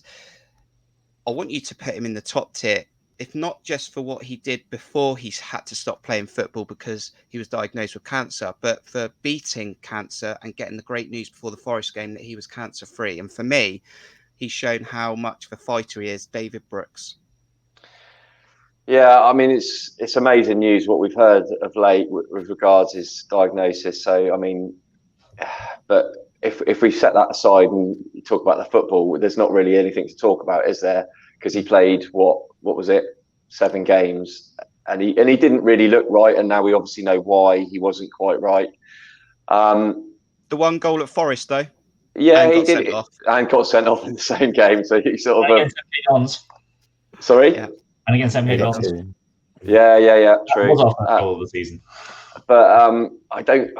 I want you to put him in the top tier, if not just for what he did before he's had to stop playing football because he was diagnosed with cancer, but for beating cancer and getting the great news before the Forest game that he was cancer free. And for me, he's shown how much of a fighter he is. David Brooks. Yeah, I mean, it's amazing news what we've heard of late with regards his diagnosis. So, I mean, but if we set that aside and you talk about the football, there's not really anything to talk about, is there? Because he played what was it, 7 games, and he didn't really look right, and now we obviously know why he wasn't quite right. The 1 goal at Forest, though. Yeah, he did, and got sent off in the same game. So he sort of. Sorry. Yeah. And against MK Dons. Yeah. That True. was our first goal of the season. But I don't.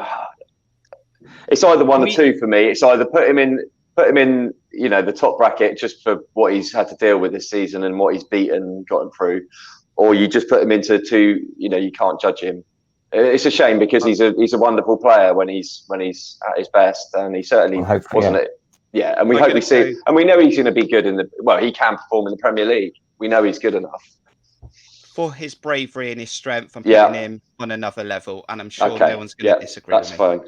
It's either one or two for me. It's either put him in, the top bracket just for what he's had to deal with this season and what he's beaten, gotten through, or you just put him into two. You can't judge him. It's a shame because he's a wonderful player when he's at his best, and he certainly wasn't it. Yeah, and we know he's going to be good he can perform in the Premier League. We know he's good enough. For his bravery and his strength, I'm putting him on another level, and I'm sure no one's going to disagree with me. That's fine.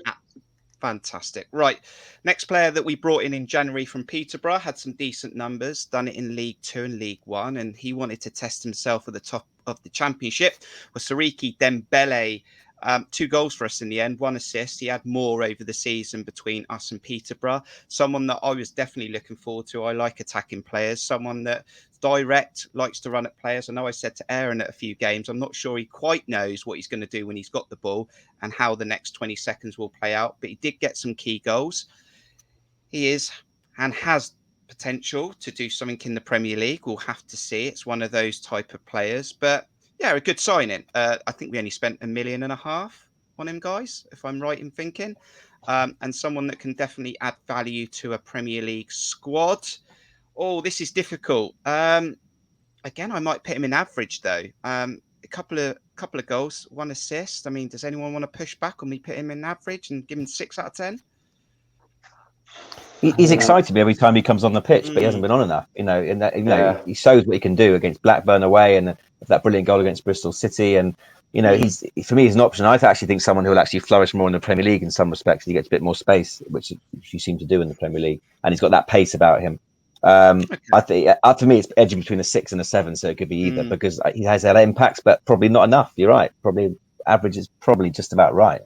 Fantastic. Right. Next player that we brought in January from Peterborough had some decent numbers, done it in League 2 and League 1, and he wanted to test himself at the top of the Championship. Was Sariki Dembele. 2 goals for us in the end, 1 assist. He had more over the season between us and Peterborough. Someone that I was definitely looking forward to. I like attacking players. Someone that direct, likes to run at players. I know I said to Aaron at a few games, I'm not sure he quite knows what he's going to do when he's got the ball and how the next 20 seconds will play out. But he did get some key goals. He is and has potential to do something in the Premier League. We'll have to see. It's one of those type of players. But yeah, a good signing. I think we only spent $1.5 million on him, guys, if I'm right in thinking. And someone that can definitely add value to a Premier League squad. Oh, this is difficult. Again, I might put him in average, though. A couple of goals, 1 assist. I mean, does anyone want to push back on me, put him in average and give him 6 out of 10? He's excited me every time he comes on the pitch, but he hasn't been on enough. He shows what he can do against Blackburn away and that brilliant goal against Bristol City. And he's for me, he's an option. I actually think someone who will actually flourish more in the Premier League in some respects. He gets a bit more space, which you seem to do in the Premier League, and he's got that pace about him. I think for me, it's edging between a 6 and a 7, so it could be either because he has that impact, but probably not enough. You're right. Probably average is probably just about right.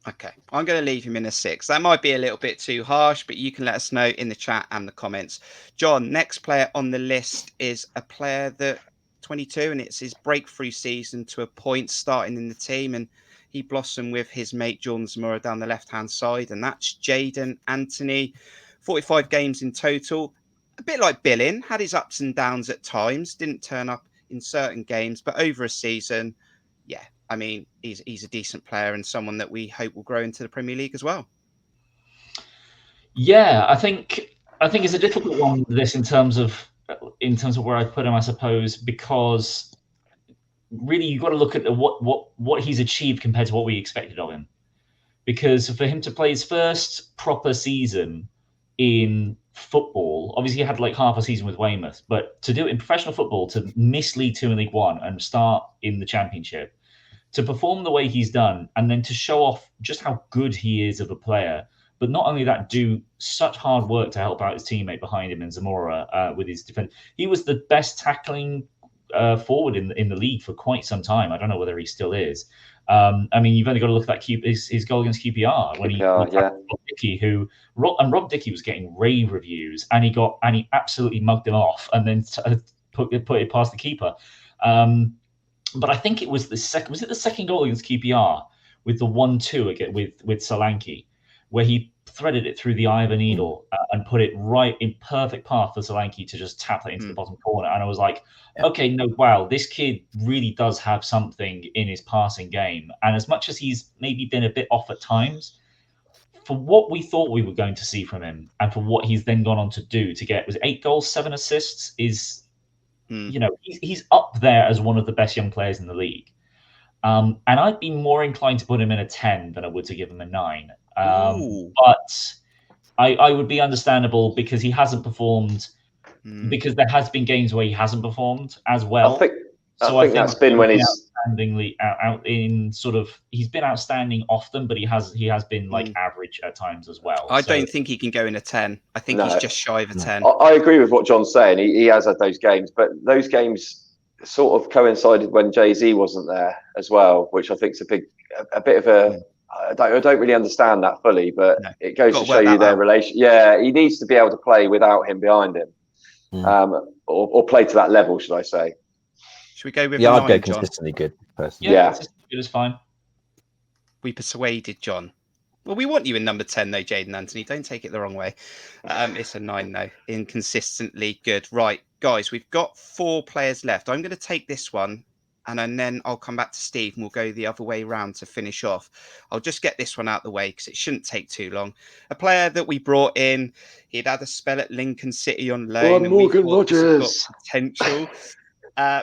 Okay, I'm going to leave him in a 6. That might be a little bit too harsh, but you can let us know in the chat and the comments. John, next player on the list is a player that 22, and it's his breakthrough season to a point, starting in the team, and he blossomed with his mate Jordan Zamora down the left-hand side, and that's Jaden Anthony. 45 games in total. A bit like Billing, had his ups and downs at times, didn't turn up in certain games, but over a season, yeah. I mean, he's a decent player and someone that we hope will grow into the Premier League as well. Yeah, I think it's a difficult one, this in terms of where I put him, I suppose, because really you've got to look at what he's achieved compared to what we expected of him. Because for him to play his first proper season in football, obviously he had like half a season with Weymouth, but to do it in professional football, to miss League 2 and League 1 and start in the Championship, to perform the way he's done, and then to show off just how good he is of a player, but not only that, do such hard work to help out his teammate behind him in Zamora with his defense. He was the best tackling forward in the league for quite some time. I don't know whether he still is. I mean, you've only got to look at his goal against QPR when he Rob Dickey, Rob Dickey was getting rave reviews, and he absolutely mugged him off, and then put it past the keeper. But I think it was the second. Was it the second goal against QPR with the 1-2 again with Solanke, where he threaded it through the eye of a needle and put it right in perfect path for Solanke to just tap that into the bottom corner. And I was like, okay, no, wow, this kid really does have something in his passing game. And as much as he's maybe been a bit off at times, for what we thought we were going to see from him, and for what he's then gone on to do, to get 8 goals, 7 assists is. He's up there as one of the best young players in the league. And I'd be more inclined to put him in a 10 than I would to give him a 9. But I would be understandable because he hasn't performed, because there has been games where he hasn't performed as well. I think that's been when he's he's been outstanding often, but he has been like average at times as well. I don't think he can go in a 10. I think he's just shy of a 10. I agree with what John's saying. He has had those games, but those games sort of coincided when Jay-Z wasn't there as well, which I think is a bit of a. I don't really understand that fully, but it goes to show you their relation. Yeah, he needs to be able to play without him behind him, or play to that level, should I say? Should we go with I'd go John? Consistently good, personally. Yeah, consistently good is fine. We persuaded John. Well, we want you in number 10, though, Jaden Anthony. Don't take it the wrong way. It's a 9, though. Inconsistently good. Right, guys, we've got 4 players left. I'm going to take this one and then I'll come back to Steve and we'll go the other way round to finish off. I'll just get this one out the way because it shouldn't take too long. A player that we brought in, he'd had a spell at Lincoln City on loan. And Morgan we thought this had got Rogers. potential.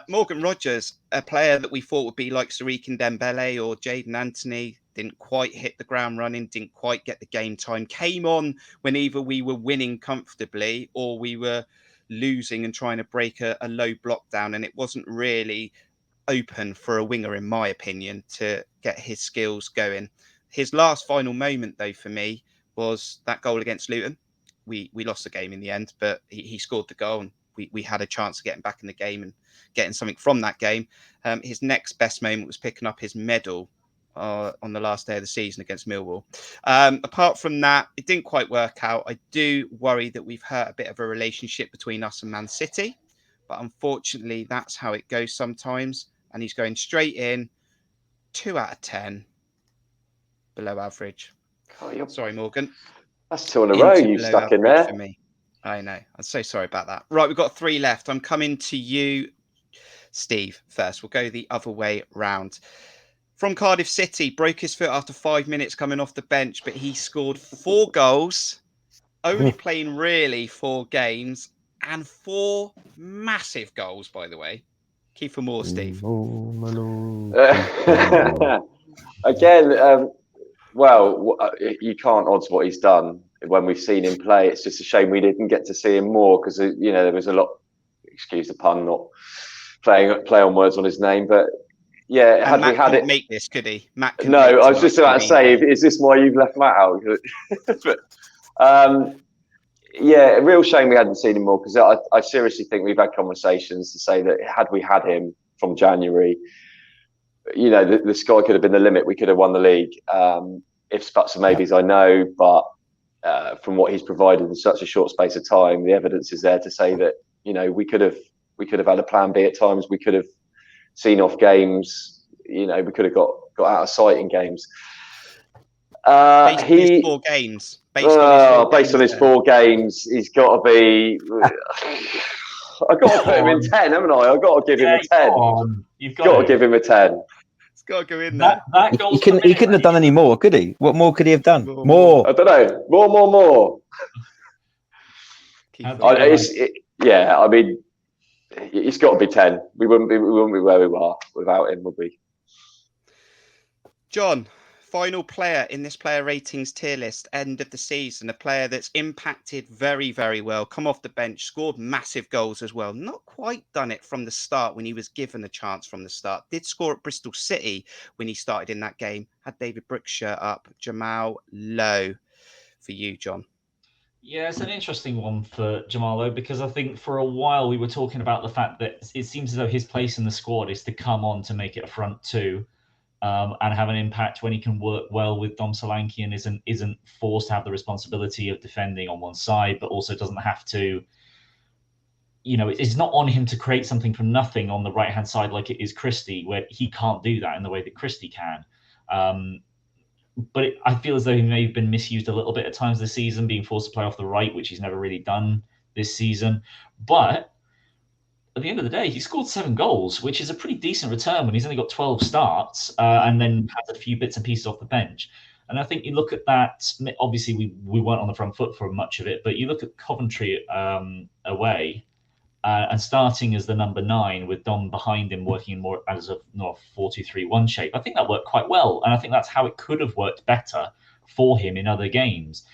Morgan Rogers, a player that we thought would be like Tariq Dembele or Jaden Anthony, didn't quite hit the ground running, didn't quite get the game time, came on when either we were winning comfortably or we were losing and trying to break a low block down, and it wasn't really open for a winger, in my opinion, to get his skills going. His last final moment, though, for me, was that goal against Luton. We lost the game in the end, but he scored the goal and we had a chance of getting back in the game and getting something from that game. His next best moment was picking up his medal on the last day of the season against Millwall. Apart from that, it didn't quite work out. I do worry that we've hurt a bit of a relationship between us and Man City, but unfortunately, that's how it goes sometimes. And he's going straight in, 2 out of 10, below average. Oh, sorry, Morgan. That's 2 in a row you stuck in there. For me. I know. I'm so sorry about that. Right, we've got 3 left. I'm coming to you, Steve, first. We'll go the other way round. From Cardiff City, broke his foot after 5 minutes coming off the bench, but he scored 4 goals, only playing really 4 games, and 4 massive goals, by the way. Keep for more, Steve. Again, well, you can't odds what he's done when we've seen him play. It's just a shame we didn't get to see him more because, there was a lot, excuse the pun, not play on words on his name, but yeah, and had Matt we had it. Make this, could he? Matt No, I was just about to say, is this why you've left Matt out? But, yeah, a real shame we hadn't seen him more because I seriously think we've had conversations to say that had we had him from January, the sky could have been the limit. We could have won the league. Ifs, buts, and maybes, I know, but from what he's provided in such a short space of time, the evidence is there to say that we could have had a plan B at times. We could have seen off games. We could have got out of sight in games. Based on his 4 games. Based on his 4 games, he's got to be. I've got to put him in 10, haven't I? I've got to give him a 10. You've got to give him a 10. It's got to go in there. That goal. He couldn't have done any more, could he? What more could he have done? More. I don't know. More. Yeah, I mean, it's got to be 10. We wouldn't be where we are without him, would we? John, final player in this player ratings tier list, end of the season, a player that's impacted very, very well, come off the bench, scored massive goals as well. Not quite done it from the start when he was given a chance from the start. Did score at Bristol City when he started in that game. Had David Brooks' shirt up. Jamal Lowe for you, John. Yeah, it's an interesting one for Jamal Lowe because I think for a while we were talking about the fact that it seems as though his place in the squad is to come on to make it a front 2. And have an impact when he can work well with Dom Solanke and isn't forced to have the responsibility of defending on one side, but also doesn't have to, it's not on him to create something from nothing on the right-hand side like it is Christie, where he can't do that in the way that Christie can. But I feel as though he may have been misused a little bit at times this season, being forced to play off the right, which he's never really done this season. But at the end of the day, he scored 7 goals, which is a pretty decent return when he's only got 12 starts and then has a few bits and pieces off the bench. And I think you look at that, obviously we weren't on the front foot for much of it, but you look at Coventry away and starting as the number 9 with Dom behind him working more as a 4-2-3-1 shape. I think that worked quite well. And I think that's how it could have worked better for him in other games.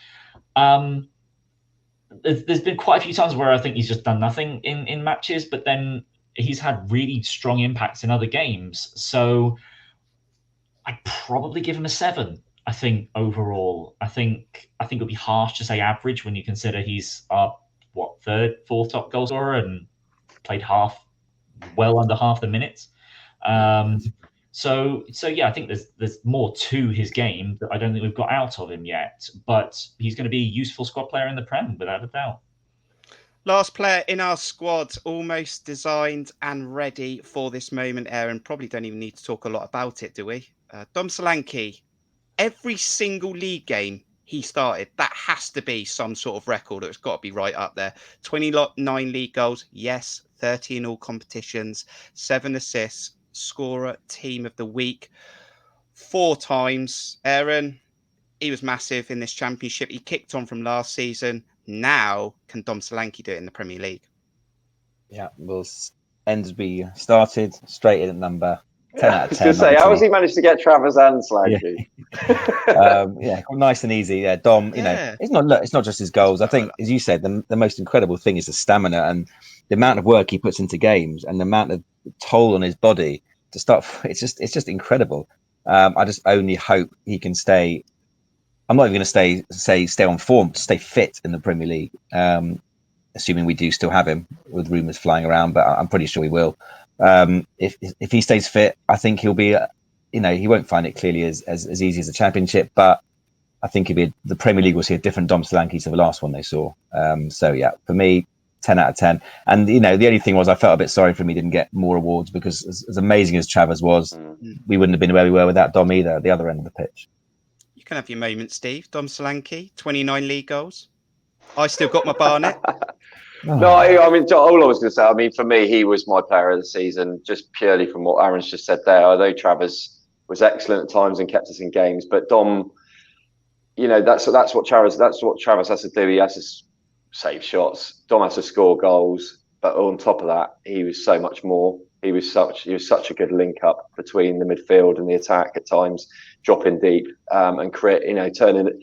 There's been quite a few times where I think he's just done nothing in matches, but then he's had really strong impacts in other games. So I'd probably give him a 7. I think overall, I think it would be harsh to say average when you consider he's our 3rd, 4th top goal scorer and played well under half the minutes. So yeah, I think there's more to his game that I don't think we've got out of him yet. But he's going to be a useful squad player in the Prem, without a doubt. Last player in our squad, almost designed and ready for this moment, Aaron. Probably don't even need to talk a lot about it, do we? Dom Solanke, every single league game he started, that has to be some sort of record. It's got to be right up there. 29 league goals, yes. 30 in all competitions, 7 assists. scorer team of the week 4 times. Aaron, he was massive in this championship. He kicked on from last season. Now, can Dom Solanke do it in the Premier League? Yeah, well, Endsby started straight in at number 10 out of 10. I was going to say, how has he managed to get Travers and Solanke? Yeah, nice and easy. Yeah, Dom. You know, it's not just his goals. I think, as you said, the most incredible thing is the stamina and the amount of work he puts into games and the amount of toll on his body to start. It's just incredible. I just only hope he can stay. I'm not even going to stay on form, to stay fit in the Premier League. Assuming we do still have him, with rumours flying around, but I'm pretty sure he will. If he stays fit, I think he'll be. He won't find it clearly as easy as the Championship, but I think the Premier League will see a different Dom Solanke to the last one they saw. So yeah, for me, 10 out of 10. And the only thing was I felt a bit sorry for him he didn't get more awards, because as amazing as Travers was, we wouldn't have been where we were without Dom either, at the other end of the pitch. You can have your moment, Steve. Dom Solanke, 29 league goals. I still got my Barnet. No, I mean, all I was going to say, I mean, for me, he was my player of the season, just purely from what Aaron's just said there. Although Travers was excellent at times and kept us in games, but Dom, that's what Travers has to do. He has to save shots. Dom has to score goals, but on top of that, he was so much more. He was such a good link up between the midfield and the attack at times, dropping deep and create, turning.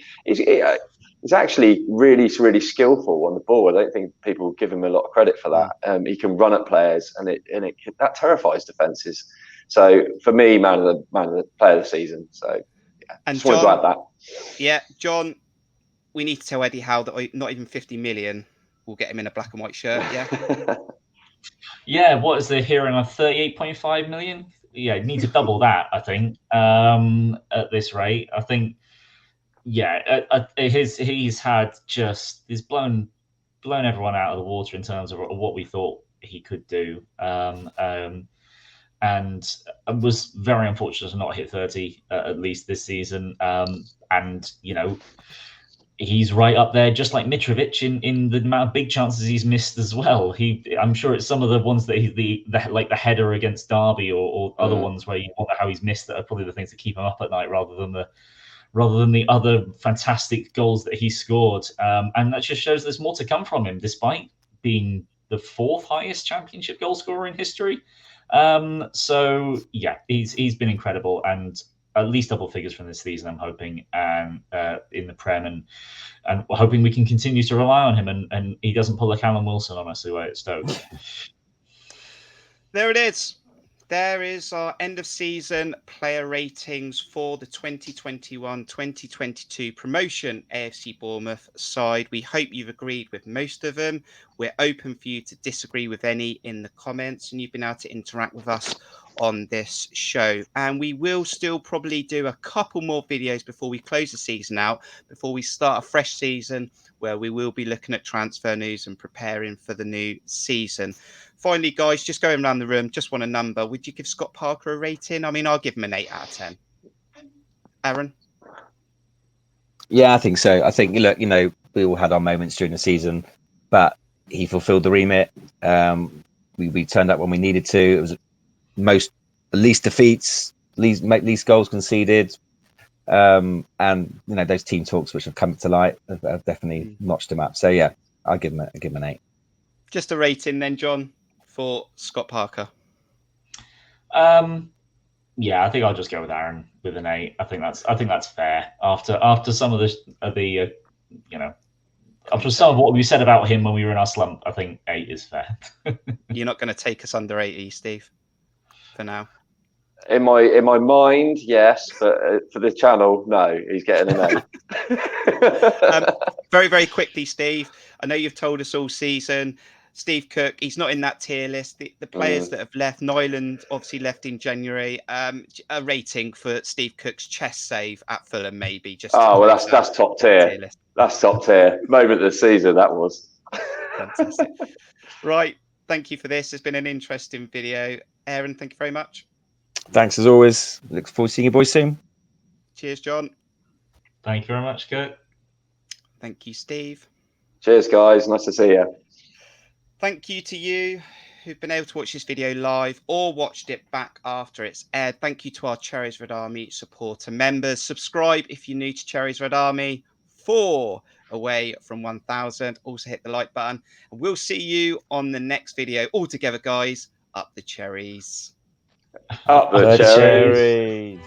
He's actually really, really skillful on the ball. I don't think people give him a lot of credit for that. He can run at players, and that terrifies defences. So for me, man of the player of the season. So yeah, and just wanted to add that. Yeah, John, we need to tell Eddie Howe that not even 50 million will get him in a black and white shirt. Yeah. Yeah. What is the hearing on 38.5 million? Yeah, need to double that, I think. At this rate, I think. Yeah, he's blown everyone out of the water in terms of what we thought he could do, and was very unfortunate to not hit 30 at least this season. And he's right up there, just like Mitrovic, in the amount of big chances he's missed as well. I'm sure it's some of the ones that like the header against Derby or other ones where you wonder how he's missed that are probably the things that keep him up at night, rather than the other fantastic goals that he scored. And that just shows there's more to come from him, despite being the 4th highest Championship goal scorer in history. So yeah, he's been incredible, and at least double figures from this season, I'm hoping, and in the Prem, and hoping we can continue to rely on him, and he doesn't pull a Callum Wilson on us away at Stoke. There it is. There is our end of season player ratings for the 2021-2022 promotion AFC Bournemouth side. We hope you've agreed with most of them. We're open for you to disagree with any in the comments, and you've been able to interact with us on this show. And we will still probably do a couple more videos before we close the season out, before we start a fresh season, where we will be looking at transfer news and preparing for the new season. Finally, guys, just going around the room, just want a number. Would you give Scott Parker a rating? I mean, I'll give him an 8 out of 10. Aaron? Yeah, I think so. I think, look, we all had our moments during the season, but he fulfilled the remit. We turned up when we needed to. It was least defeats, least goals conceded. And, those team talks which have come to light have definitely notched him up. So, yeah, I'll give him an 8. Just a rating then, John, for Scott Parker. Yeah, I think I'll just go with Aaron with an 8. I think that's fair. After some of the after some of what we said about him when we were in our slump, I think 8 is fair. You're not going to take us under 80, Steve, for now. In my mind, yes, but for the channel, no. He's getting an 8. Very, very quickly, Steve. I know you've told us all season. Steve Cook, he's not in that tier list. The players that have left, Nyland obviously left in January. A rating for Steve Cook's chest save at Fulham, maybe. That's top tier. That's top tier. Moment of the season, that was. Fantastic. Right. Thank you for this. It's been an interesting video. Aaron, thank you very much. Thanks as always. Look forward to seeing you boys soon. Cheers, John. Thank you very much, Kurt. Thank you, Steve. Cheers, guys. Nice to see you. Thank you to you who've been able to watch this video live or watched it back after it's aired. Thank you to our Cherries Red Army supporter members. Subscribe if you're new to Cherries Red Army. 4 away from 1,000. Also hit the like button. And we'll see you on the next video. All together, guys. Up the cherries. Up the cherries.